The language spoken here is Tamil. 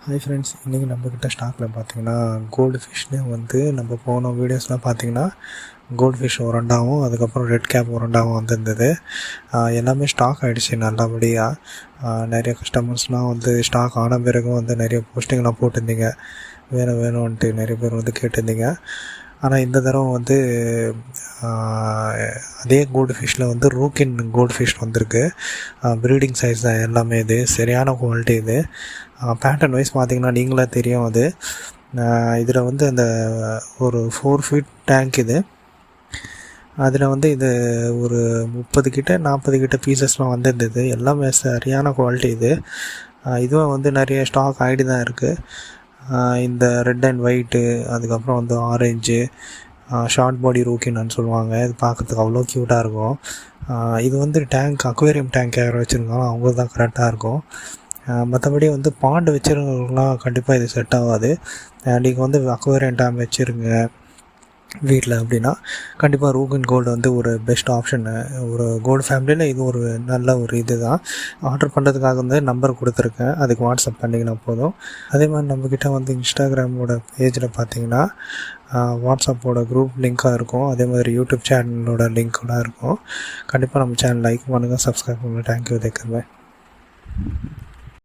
ஹாய் ஃப்ரெண்ட்ஸ், இன்றைக்கி நம்மக்கிட்ட ஸ்டாக்கில் பார்த்தீங்கன்னா கோல்டு ஃபிஷ்லேயே வந்து நம்ம போன வீடியோஸ்லாம் பார்த்தீங்கன்னா கோல்டு ஃபிஷ் ஒரண்டாவும் அதுக்கப்புறம் ரெட் கேப் ஒரண்டாவும் வந்திருந்தது. எல்லாமே ஸ்டாக் ஆகிடுச்சு நல்லபடியாக. நிறைய கஸ்டமர்ஸ்லாம் வந்து ஸ்டாக் ஆன பிறகும் வந்து நிறைய போஸ்டிங்லாம் போட்டிருந்தீங்க, வேணும்ன்ட்டு நிறைய பேர் வந்து கேட்டிருந்தீங்க. ஆனால் இந்த தடவை வந்து அதே கோல்டு ஃபிஷ்ஷில் வந்து ரூக்கின் கோல்டு ஃபிஷ் வந்திருக்கு. ப்ரீடிங் சைஸ் தான் எல்லாமே, இது சரியான குவாலிட்டி. இது பேட்டர்ன் வைஸ் பார்த்திங்கன்னா நீங்களே தெரியும். அது இதில் வந்து அந்த ஒரு 4 feet டேங்க் இது. அதில் வந்து இது ஒரு 40 கிட்ட பீசஸ்லாம் வந்திருந்தது. எல்லாமே சரியான குவாலிட்டி. இதுவும் வந்து நிறைய ஸ்டாக் ஆகிட்டு தான் இருக்குது. இந்த ரெட் அண்ட் ஒயிட்டு, அதுக்கப்புறம் வந்து ஆரஞ்சு, ஷார்ட் பாடி ரூக்கின்னு சொல்லுவாங்க. இது பார்க்குறதுக்கு அவ்வளோ க்யூட்டாக இருக்கும். இது வந்து டேங்க் அக்வேரியம் டேங்க் யாரும் வச்சுருந்தாலும் அவங்க தான் கரெக்டாக இருக்கும். மற்றபடி வந்து பாண்டு வச்சுருக்கவங்களாம் கண்டிப்பாக இது செட் ஆகாது. நீங்கள் வந்து அக்வேரியம் டேம் வச்சுருங்க வீட்டில் அப்படின்னா கண்டிப்பாக ரூகின் கோல்டு வந்து ஒரு பெஸ்ட் ஆப்ஷனு. ஒரு கோல்டு ஃபேமிலியில் இது ஒரு நல்ல ஒரு இது தான். ஆர்டர் பண்ணுறதுக்காக வந்து நம்பர் கொடுத்துருக்கேன், அதுக்கு வாட்ஸ்அப் பண்ணிங்கன்னா போதும். அதே மாதிரி நம்மக்கிட்ட வந்து இன்ஸ்டாகிராமோட பேஜில் பார்த்தீங்கன்னா வாட்ஸ்அப்போட குரூப் லிங்காக இருக்கும். அதே மாதிரி யூடியூப் சேனலோட லிங்க்கோட இருக்கும். கண்டிப்பாக நம்ம சேனல் லைக் பண்ணுங்கள், சப்ஸ்கிரைப் பண்ணுங்கள். தேங்க்யூ.